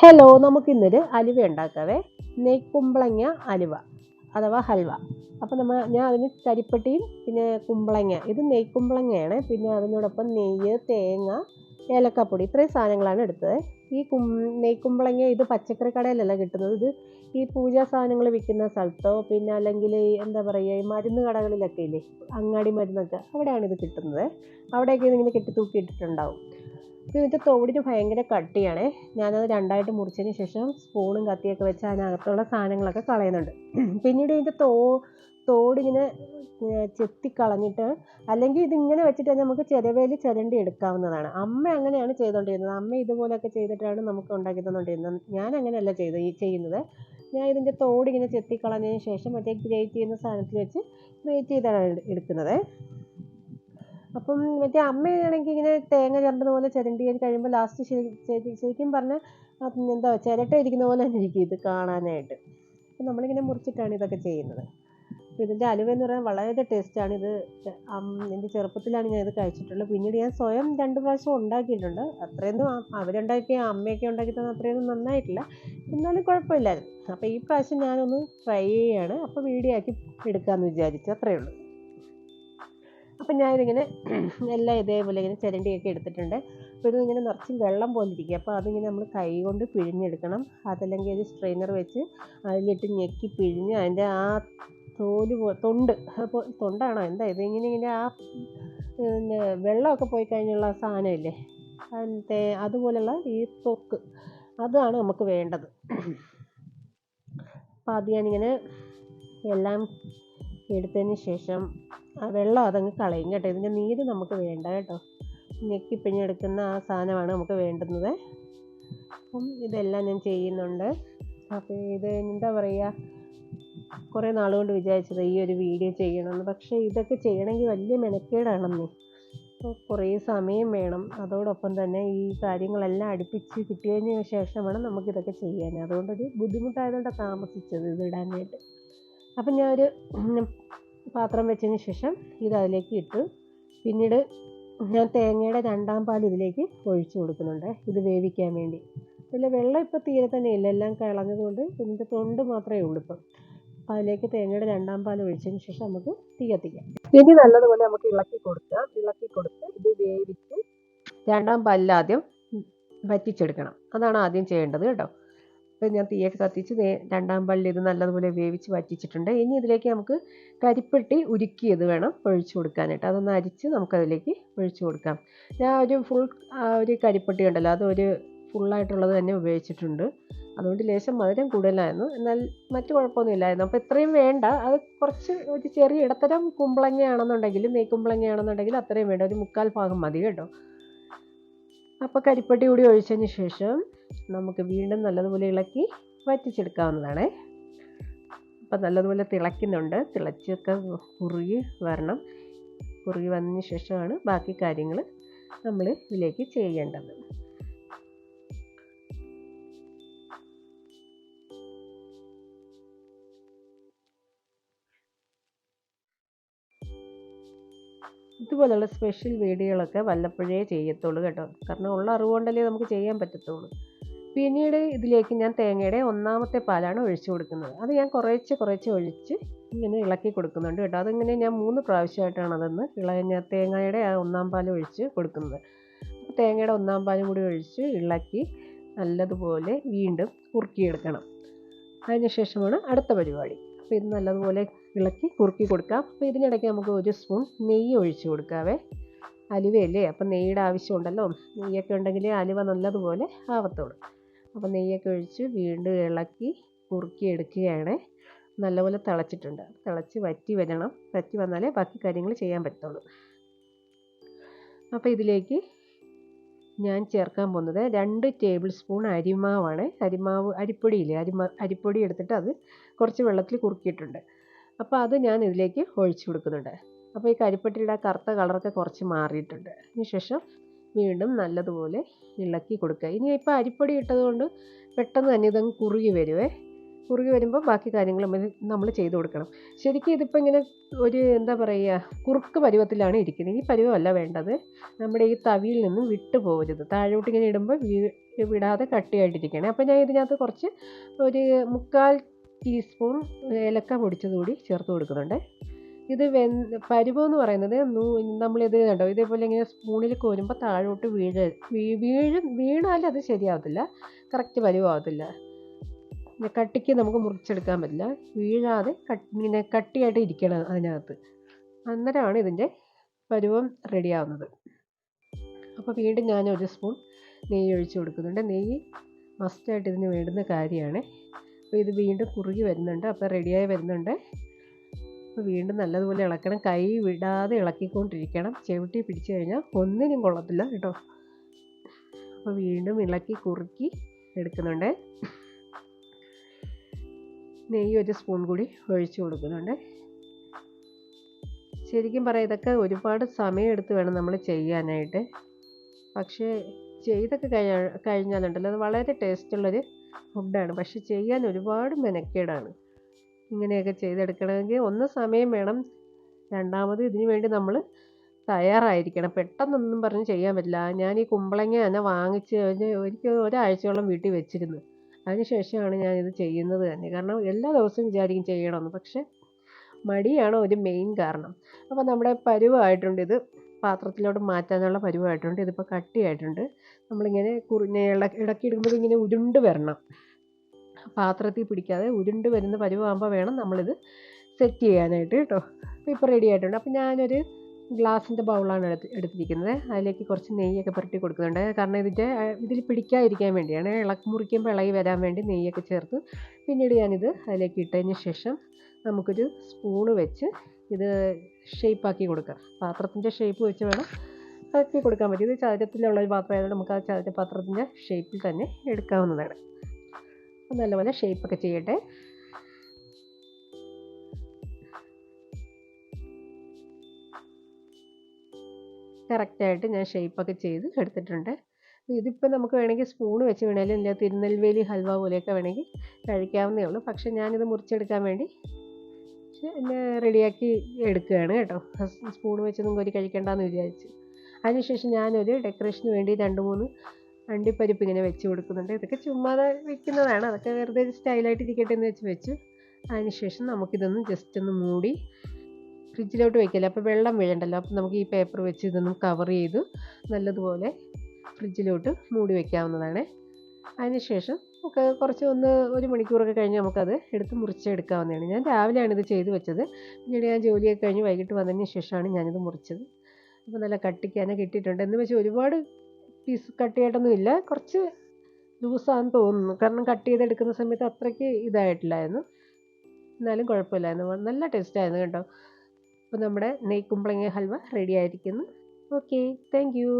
Hello, നമുക്കിന്നൊരു അലുവ ഉണ്ടാക്കാവേ. നെയ്ക്കുമ്പളങ്ങ അലുവ അഥവാ ഹൽവ. അപ്പോൾ ഞാൻ അതിന് കരിപ്പട്ടിയും പിന്നെ കുമ്പളങ്ങ, ഇത് നെയ്ക്കുമ്പളങ്ങയാണ്. പിന്നെ അതിനോടൊപ്പം നെയ്യ്, തേങ്ങ, ഏലക്കാപ്പൊടി, ഇത്രയും സാധനങ്ങളാണ് എടുത്തത്. ഈ നെയ്ക്കുമ്പളങ്ങ ഇത് പച്ചക്കറി കടയിലല്ല കിട്ടുന്നത്. ഇത് ഈ പൂജാ സാധനങ്ങൾ വിൽക്കുന്ന സ്ഥലത്തോ പിന്നെ അല്ലെങ്കിൽ എന്താ പറയുക, ഈ മരുന്ന് കടകളിലൊക്കെ ഇല്ലേ, അങ്ങാടി മരുന്നൊക്കെ, അവിടെയാണ് ഇത് കിട്ടുന്നത്. അവിടെയൊക്കെ ഇതിങ്ങനെ കെട്ടി തൂക്കിയിട്ടിട്ടുണ്ടാവും. ഇതിൻ്റെ തോടിന് ഭയങ്കര കട്ടിയാണ്. ഞാനത് രണ്ടായിട്ട് മുറിച്ചതിന് ശേഷം സ്പൂണും കത്തിയൊക്കെ വെച്ച് അതിനകത്തുള്ള സാധനങ്ങളൊക്കെ കളയുന്നുണ്ട്. പിന്നീട് ഇതിൻ്റെ തോടിങ്ങനെ ചെത്തിക്കളഞ്ഞിട്ട്, അല്ലെങ്കിൽ ഇതിങ്ങനെ വെച്ചിട്ട് തന്നെ നമുക്ക് ചിരവേൽ ചിരണ്ടി എടുക്കാവുന്നതാണ്. അമ്മ അങ്ങനെയാണ് ചെയ്തുകൊണ്ടിരുന്നത്. അമ്മ ഇതുപോലെയൊക്കെ ചെയ്തിട്ടാണ് നമുക്ക് ഉണ്ടാക്കി തന്നുകൊണ്ടിരുന്നത്. ഞാൻ അങ്ങനെയല്ല ചെയ്യുന്നത്. ഞാൻ ഇതിൻ്റെ തോടിങ്ങനെ ചെത്തിക്കളഞ്ഞതിന് ശേഷം മറ്റേ ഗ്രേറ്റ് ചെയ്യുന്ന സാധനത്തിൽ വെച്ച് ഗ്രേറ്റ് ചെയ്താണ് എടുക്കുന്നത്. അപ്പം മറ്റേ അമ്മയാണെങ്കിൽ ഇങ്ങനെ തേങ്ങ ചിരണ്ടുന്ന പോലെ ചിരണ്ടി കഴിയുമ്പോൾ ലാസ്റ്റ് ശരിക്കും പറഞ്ഞാൽ എന്താ ചിരട്ട ഇരിക്കുന്ന പോലെ തന്നെ ഇരിക്കും ഇത് കാണാനായിട്ട്. അപ്പം നമ്മളിങ്ങനെ മുറിച്ചിട്ടാണ് ഇതൊക്കെ ചെയ്യുന്നത്. അപ്പോൾ ഇതിൻ്റെ അലുവ എന്ന് പറയാൻ വളരെ ടേസ്റ്റാണ്. ഇത് എൻ്റെ ചെറുപ്പത്തിലാണ് ഞാൻ ഇത് കഴിച്ചിട്ടുള്ളത്. പിന്നീട് ഞാൻ സ്വയം 2 പ്രാവശ്യം ഉണ്ടാക്കിയിട്ടുണ്ട്. അത്രയൊന്നും അവരുണ്ടാക്കിയ അമ്മയൊക്കെ ഉണ്ടാക്കി തന്നെ അത്രയൊന്നും നന്നായിട്ടില്ല, എന്നാലും കുഴപ്പമില്ലായിരുന്നു. അപ്പോൾ ഈ പ്രാവശ്യം ഞാനൊന്ന് ട്രൈ ചെയ്യുകയാണ്. അപ്പോൾ വീഡിയോ ആക്കി എടുക്കാമെന്ന് വിചാരിച്ചു, അത്രയേ ഉള്ളൂ. അപ്പം ഞാനിതിങ്ങനെ എല്ലാം ഇതേപോലെ ഇങ്ങനെ ചിരണ്ടിയൊക്കെ എടുത്തിട്ടുണ്ട്. അപ്പോൾ ഇതിങ്ങനെ നിറച്ചും വെള്ളം പോലെ ഇരിക്കുക. അപ്പോൾ അതിങ്ങനെ നമ്മൾ കൈ കൊണ്ട് പിഴിഞ്ഞെടുക്കണം. അതല്ലെങ്കിൽ ഒരു സ്ട്രെയിനർ വെച്ച് അതിലിട്ട് ഞെക്കി പിഴിഞ്ഞ് അതിൻ്റെ ആ തൊണ്ട്, അപ്പോൾ തൊണ്ടാണോ എന്താ ഇത്, ഇങ്ങനെ ആ പിന്നെ വെള്ളമൊക്കെ പോയി കഴിഞ്ഞുള്ള സാധനമില്ലേ, അതുപോലെയുള്ള ഈ തൊക്ക്, അതാണ് നമുക്ക് വേണ്ടത്. അപ്പോൾ അത് ഞാനിങ്ങനെ എല്ലാം എടുത്തതിന് ശേഷം ആ വെള്ളം അതങ്ങ് കളയും കേട്ടോ. ഇതിൻ്റെ നീര് നമുക്ക് വേണ്ട കേട്ടോ. ഞെക്കി പിഴിഞ്ഞെടുക്കുന്ന ആ സാധനമാണ് നമുക്ക് വേണ്ടുന്നത്. അപ്പം ഇതെല്ലാം ഞാൻ ചെയ്യുന്നുണ്ട്. അപ്പോൾ ഇത് എന്താ പറയുക, കുറേ നാളുകൊണ്ട് വിചാരിച്ചത് ഈ ഒരു വീഡിയോ ചെയ്യണമെന്ന്. പക്ഷേ ഇതൊക്കെ ചെയ്യണമെങ്കിൽ വലിയ മെനക്കേടാണെന്നേ. അപ്പോൾ കുറേ സമയം വേണം. അതോടൊപ്പം തന്നെ ഈ കാര്യങ്ങളെല്ലാം അടുപ്പിച്ച് കിട്ടിയതിന് ശേഷമാണ് നമുക്കിതൊക്കെ ചെയ്യാൻ. അതുകൊണ്ടൊരു ബുദ്ധിമുട്ടായതുകൊണ്ടാണ് താമസിച്ചത് ഇതിടാനായിട്ട്. അപ്പം ഞാനൊരു പാത്രം വെച്ചതിന് ശേഷം ഇത് അതിലേക്ക് ഇട്ട്, പിന്നീട് ഞാൻ തേങ്ങയുടെ 2ാം പാൽ ഇതിലേക്ക് ഒഴിച്ചു കൊടുക്കുന്നുണ്ട്, ഇത് വേവിക്കാൻ വേണ്ടി. ഇതിൽ വെള്ളം ഇപ്പോൾ തീരെ തന്നെ ഇല്ല, എല്ലാം കളഞ്ഞതുകൊണ്ട് ഇതിൻ്റെ തൊണ്ട് മാത്രമേ ഉള്ളൂ ഇപ്പം. അപ്പോൾ അതിലേക്ക് തേങ്ങയുടെ 2ാം പാൽ ഒഴിച്ചതിന് ശേഷം നമുക്ക് തീ കത്തിക്കാം. ഇനി നല്ലതുപോലെ നമുക്ക് ഇളക്കി കൊടുത്ത് ഇത് വേവിച്ച് 2ാം പാലിൽ ആദ്യം വറ്റിച്ചെടുക്കണം. അതാണ് ആദ്യം ചെയ്യേണ്ടത് കേട്ടോ. അപ്പോൾ ഞാൻ തീയൊക്കെ കത്തിച്ച് 2ാം പാലിൽ ഇത് നല്ലതുപോലെ വേവിച്ച് വറ്റിച്ചിട്ടുണ്ട്. ഇനി ഇതിലേക്ക് നമുക്ക് കരിപ്പെട്ടി ഉരുക്കിയത് വേണം ഒഴിച്ചു കൊടുക്കാനായിട്ട്. അതൊന്ന് അരിച്ച് നമുക്കതിലേക്ക് ഒഴിച്ചു കൊടുക്കാം. ഞാൻ ഒരു കരിപ്പെട്ടി ഉണ്ടല്ലോ, അതൊരു ഫുള്ളായിട്ടുള്ളത് തന്നെ ഉപയോഗിച്ചിട്ടുണ്ട്. അതുകൊണ്ട് ലേശം മധുരം കൂടുതലായിരുന്നു, എന്നാൽ മറ്റു കുഴപ്പമൊന്നുമില്ലായിരുന്നു. അപ്പോൾ ഇത്രയും വേണ്ട, അത് കുറച്ച് ഒരു ചെറിയ ഇടത്തരം കുമ്പളങ്ങയാണെന്നുണ്ടെങ്കിൽ, നെയ്ക്കുമ്പളങ്ങയാണെന്നുണ്ടെങ്കിൽ അത്രയും വേണ്ട, ഒരു 3/4 ഭാഗം മതി കേട്ടോ. അപ്പോൾ കരിപ്പെട്ടി കൂടി ഒഴിച്ചതിന് ശേഷം നമുക്ക് വീണ്ടും നല്ലതുപോലെ ഇളക്കി വറ്റിച്ചെടുക്കാവുന്നതാണ്. അപ്പോൾ നല്ലതുപോലെ തിളയ്ക്കുന്നുണ്ട്. തിളച്ചൊക്കെ കുറുകി വരണം. കുറുകി വന്നതിന് ശേഷമാണ് ബാക്കി കാര്യങ്ങൾ നമ്മൾ ഇതിലേക്ക് ചെയ്യേണ്ടത്. ഇതുപോലുള്ള സ്പെഷ്യൽ വീഡിയോകളൊക്കെ വല്ലപ്പോഴേ ചെയ്യത്തുള്ളൂ കേട്ടോ. കാരണം ഉള്ള അറിവുകൊണ്ടല്ലേ നമുക്ക് ചെയ്യാൻ പറ്റത്തുള്ളൂ. പിന്നീട് ഇതിലേക്ക് ഞാൻ തേങ്ങയുടെ 1ാമത്തെ പാലാണ് ഒഴിച്ചു കൊടുക്കുന്നത്. അത് ഞാൻ കുറേശ്ശെ ഒഴിച്ച് ഇങ്ങനെ ഇളക്കി കൊടുക്കുന്നുണ്ട് കേട്ടോ. അതിങ്ങനെ ഞാൻ 3 പ്രാവശ്യമായിട്ടാണ് അതൊന്ന് തേങ്ങയുടെ ആ 1ാം പാൽ ഒഴിച്ച് കൊടുക്കുന്നത്. അപ്പോൾ തേങ്ങയുടെ 1ാം പാലും കൂടി ഒഴിച്ച് ഇളക്കി നല്ലതുപോലെ വീണ്ടും കുറുക്കിയെടുക്കണം. അതിന് ശേഷമാണ് അടുത്ത പരിപാടി. അപ്പോൾ ഇത് നല്ലതുപോലെ ഇളക്കി കുറുക്കി കൊടുക്കാം. അപ്പോൾ ഇതിനിടയ്ക്ക് നമുക്ക് 1 സ്പൂൺ നെയ്യ് ഒഴിച്ച് കൊടുക്കാവേ. അലുവയല്ലേ, അപ്പം നെയ്യുടെ ആവശ്യമുണ്ടല്ലോ. നെയ്യൊക്കെ ഉണ്ടെങ്കിൽ അലുവ നല്ലതുപോലെ ആവത്തുള്ളൂ. അപ്പോൾ നെയ്യൊക്കെ ഒഴിച്ച് വീണ്ടും ഇളക്കി കുറുക്കി എടുക്കുകയാണ്. നല്ലപോലെ തിളച്ചിട്ടുണ്ട്. തിളച്ച് വറ്റി വരണം. വറ്റി വന്നാലേ ബാക്കി കാര്യങ്ങൾ ചെയ്യാൻ പറ്റുള്ളൂ. അപ്പോൾ ഇതിലേക്ക് ഞാൻ ചേർക്കാൻ പോകുന്നത് 2 ടേബിൾ സ്പൂൺ അരിമാവാണ്. അരിപ്പൊടിയില്ലേ, അരിപ്പൊടി എടുത്തിട്ട് അത് കുറച്ച് വെള്ളത്തിൽ കുറുക്കിയിട്ടുണ്ട്. അപ്പോൾ അത് ഞാൻ ഇതിലേക്ക് ഒഴിച്ചു കൊടുക്കുന്നുണ്ട്. അപ്പോൾ ഈ കരിപ്പെട്ടിയുടെ കറുത്ത കളറൊക്കെ കുറച്ച് മാറിയിട്ടുണ്ട്. അതിനുശേഷം വീണ്ടും നല്ലതുപോലെ ഇളക്കി കൊടുക്കുക. ഇനി ഇപ്പോൾ അരിപ്പൊടി ഇട്ടതുകൊണ്ട് പെട്ടെന്ന് തന്നെ ഇതങ്ങ് കുറുകി വരുമ്പോൾ ബാക്കി കാര്യങ്ങൾ നമ്മൾ ചെയ്ത് കൊടുക്കണം. ശരിക്കും ഇതിപ്പോൾ ഇങ്ങനെ ഒരു എന്താ പറയുക, കുറുക്ക് പരുവത്തിലാണ് ഇരിക്കുന്നത്. ഈ പരുവമല്ല വേണ്ടത്. നമ്മുടെ ഈ തവിയിൽ നിന്നും വിട്ടു പോകരുത്. താഴോട്ട് ഇങ്ങനെ ഇടുമ്പോൾ വിടാതെ കട്ടിയായിട്ടിരിക്കണേ. അപ്പോൾ ഞാൻ ഇതിനകത്ത് കുറച്ച് ഒരു 3/4 ടീസ്പൂൺ ഏലക്ക പൊടിച്ചത് കൂടി ചേർത്ത് കൊടുക്കുന്നുണ്ട്. ഇത് പരുവമെന്ന് പറയുന്നത് നമ്മളിത് കണ്ടോ ഇതേപോലെ ഇങ്ങനെ സ്പൂണിൽ കോരുമ്പോൾ താഴോട്ട് വീണാൽ അത് ശരിയാവത്തില്ല, കറക്റ്റ് പരുവമാവത്തില്ല. കട്ടിക്ക് നമുക്ക് മുറിച്ചെടുക്കാൻ പറ്റില്ല, വീഴാതെ ഇങ്ങനെ കട്ടിയായിട്ട് ഇരിക്കണം അതിനകത്ത്. അന്നേരമാണ് ഇതിൻ്റെ പരുവം റെഡിയാവുന്നത്. അപ്പോൾ വീണ്ടും ഞാൻ 1 സ്പൂൺ നെയ്യ് ഒഴിച്ച് കൊടുക്കുന്നുണ്ട്. നെയ്യ് മസ്റ്റായിട്ട് ഇതിന് വേണ്ടുന്ന കാര്യമാണ്. അപ്പോൾ ഇത് വീണ്ടും കുറുകി വരുന്നുണ്ട്, അപ്പോൾ റെഡിയായി വരുന്നുണ്ട്. അപ്പോൾ വീണ്ടും നല്ലതുപോലെ ഇളക്കണം, കൈ വിടാതെ ഇളക്കിക്കൊണ്ടിരിക്കണം. ചവിട്ടി പിടിച്ചു കഴിഞ്ഞാൽ ഒന്നിനും കൊള്ളത്തില്ല കേട്ടോ. അപ്പോൾ വീണ്ടും ഇളക്കി കുറുക്കി എടുക്കുന്നുണ്ട്. നെയ്യ് 1 സ്പൂൺ കൂടി ഒഴിച്ച് കൊടുക്കുന്നുണ്ട്. ശരിക്കും പറയാം ഇതൊക്കെ ഒരുപാട് സമയമെടുത്ത് വേണം നമ്മൾ ചെയ്യാനായിട്ട്. പക്ഷേ ചെയ്തൊക്കെ കഴിഞ്ഞാലുണ്ടല്ലോ അത് വളരെ ടേസ്റ്റുള്ളൊരു ഫുഡാണ്. പക്ഷെ ചെയ്യാൻ ഒരുപാട് മെനക്കേടാണ്. ഇങ്ങനെയൊക്കെ ചെയ്തെടുക്കണമെങ്കിൽ ഒന്ന് സമയം വേണം, രണ്ടാമത് ഇതിന് വേണ്ടി നമ്മൾ തയ്യാറായിരിക്കണം. പെട്ടെന്നൊന്നും പറഞ്ഞ് ചെയ്യാൻ പറ്റില്ല. ഞാൻ ഈ കുമ്പളങ്ങ തന്നെ വാങ്ങിച്ച് എനിക്ക് ഒരാഴ്ചയോളം വീട്ടിൽ വെച്ചിരുന്നു. അതിന് ശേഷമാണ് ഞാനിത് ചെയ്യുന്നത് തന്നെ. കാരണം എല്ലാ ദിവസവും വിചാരിക്കും ചെയ്യണമെന്ന്, പക്ഷേ മടിയാണ് ഒരു മെയിൻ കാരണം. അപ്പോൾ നമ്മുടെ പരുവമായിട്ടുണ്ട്, ഇത് പാത്രത്തിലോട്ട് മാറ്റാനുള്ള പരുവമായിട്ടുണ്ട്. ഇതിപ്പോൾ കട്ടിയായിട്ടുണ്ട്. നമ്മളിങ്ങനെ ഇടയ്ക്കിടുമ്പോൾ ഇങ്ങനെ ഉരുണ്ട് വരണം, പാത്രത്തിൽ പിടിക്കാതെ ഉരുണ്ട് വരുന്ന പരുവാകുമ്പോൾ വേണം നമ്മളിത് സെറ്റ് ചെയ്യാനായിട്ട് കേട്ടോ. അപ്പോൾ ഇപ്പോൾ റെഡി ആയിട്ടുണ്ട്. അപ്പോൾ ഞാനൊരു ഗ്ലാസിൻ്റെ ബൗളാണ് എടുത്തിരിക്കുന്നത്. അതിലേക്ക് കുറച്ച് നെയ്യൊക്കെ പുരട്ടി കൊടുക്കുന്നുണ്ട്. കാരണം ഇതിൽ പിടിക്കാതിരിക്കാൻ വേണ്ടിയാണ്. മുറിക്കുമ്പോൾ ഇളകി വരാൻ വേണ്ടി നെയ്യൊക്കെ ചേർത്ത് പിന്നീട് ഞാനിത് അതിലേക്ക് ഇട്ടതിന് ശേഷം നമുക്കൊരു സ്പൂണ് വെച്ച് ഇത് ഷേപ്പാക്കി കൊടുക്കാം. പാത്രത്തിൻ്റെ ഷേപ്പ് വെച്ച് വേണം ആക്കി കൊടുക്കാൻ പറ്റും. ഇത് ചതുരത്തിലുള്ള ഒരു പാത്രമായതുകൊണ്ട് നമുക്ക് ആ ചതുരപാത്രത്തിൻ്റെ ഷേപ്പിൽ തന്നെ എടുക്കാവുന്നതാണ്. നല്ലപോലെ ഷേപ്പൊക്കെ ചെയ്യട്ടെ. കറക്റ്റായിട്ട് ഞാൻ ഷേപ്പൊക്കെ ചെയ്ത് എടുത്തിട്ടുണ്ട്. ഇതിപ്പോൾ നമുക്ക് വേണമെങ്കിൽ സ്പൂൺ വെച്ച് വേണമെങ്കിലും ഇല്ല തിരുനെൽവേലി ഹൽവ പോലെയൊക്കെ വേണമെങ്കിൽ കഴിക്കാവുന്നേ ഉള്ളൂ. പക്ഷേ ഞാനിത് മുറിച്ചെടുക്കാൻ വേണ്ടി റെഡിയാക്കി എടുക്കുകയാണ് കേട്ടോ. സ്പൂൺ വെച്ചൊന്നും കോരി കഴിക്കേണ്ടെന്ന് വിചാരിച്ച്. അതിനുശേഷം ഞാനൊരു ഡെക്കറേഷന് വേണ്ടി 2-3 അണ്ടിപ്പരിപ്പ് ഇങ്ങനെ വെച്ച് കൊടുക്കുന്നുണ്ട്. ഇതൊക്കെ ചുമ്മാതെ വെക്കുന്നതാണ്, അതൊക്കെ വെറുതെ സ്റ്റൈലായിട്ട് ഇരിക്കട്ടെ എന്ന് വെച്ചു. അതിനുശേഷം നമുക്കിതൊന്ന് ജസ്റ്റ് ഒന്ന് മൂടി ഫ്രിഡ്ജിലോട്ട് വയ്ക്കില്ല, അപ്പോൾ വെള്ളം വീഴണ്ടല്ലോ. അപ്പോൾ നമുക്ക് ഈ പേപ്പർ വെച്ച് ഇതൊന്നും കവർ ചെയ്ത് നല്ലതുപോലെ ഫ്രിഡ്ജിലോട്ട് മൂടി വയ്ക്കാവുന്നതാണ്. അതിനുശേഷം നമുക്ക് കുറച്ച് 1 മണിക്കൂറൊക്കെ കഴിഞ്ഞ് നമുക്കത് എടുത്ത് മുറിച്ചെടുക്കാവുന്നതാണ്. ഞാൻ രാവിലെയാണ് ഇത് ചെയ്ത് വെച്ചത്. പിന്നീട് ഞാൻ ജോലിയൊക്കെ കഴിഞ്ഞ് വൈകിട്ട് വന്നതിന് ശേഷമാണ് ഞാനിത് മുറിച്ചത്. അപ്പോൾ നല്ല കട്ടിക്ക് തന്നെ കിട്ടിയിട്ടുണ്ട്. എന്ന് വെച്ചാൽ ഒരുപാട് പീസ് കട്ടിയായിട്ടൊന്നും ഇല്ല, കുറച്ച് ലൂസാണെന്ന് തോന്നുന്നു. കാരണം കട്ട് ചെയ്തെടുക്കുന്ന സമയത്ത് അത്രയ്ക്ക് ഇതായിട്ടില്ലായിരുന്നു, എന്നാലും കുഴപ്പമില്ലായിരുന്നു, നല്ല ടേസ്റ്റായിരുന്നു കേട്ടോ. അപ്പോൾ നമ്മുടെ നെയ്ക്കുമ്പളങ്ങ ഹൽവ റെഡി ആയിരിക്കുന്നു. Okay, thank you.